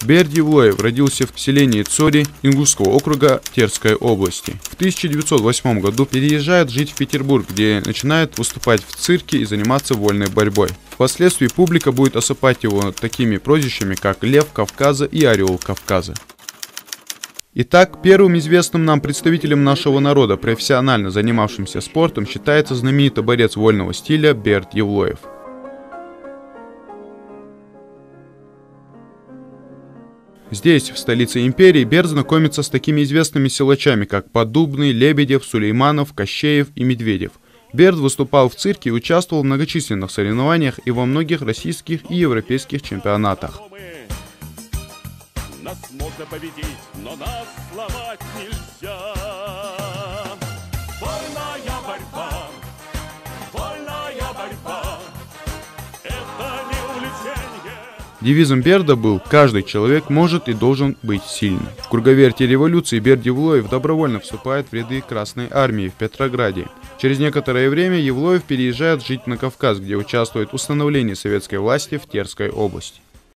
Берд Евлоев родился в селении Цори Ингушского округа Терской области. В 1908 году переезжает жить в Петербург, где начинает выступать в цирке и заниматься вольной борьбой. Впоследствии публика будет осыпать его такими прозвищами, как Лев Кавказа и Орел Кавказа. Итак, первым известным нам представителем нашего народа, профессионально занимавшимся спортом, считается знаменитый борец вольного стиля Берд Евлоев. Здесь, в столице империи, Берд знакомится с такими известными силачами, как Поддубный, Лебедев, Сулейманов, Кощеев и Медведев. Берд выступал в цирке и участвовал в многочисленных соревнованиях и во многих российских и европейских чемпионатах. Нас можно победить, но нас сломать нельзя. Вольная борьба, это не увлечение. Девизом Берда был «Каждый человек может и должен быть сильным». В круговерте революции Берд Евлоев добровольно вступает в ряды Красной армии в Петрограде. Через некоторое время Евлоев переезжает жить на Кавказ, где участвует в установлении советской власти в Терской области.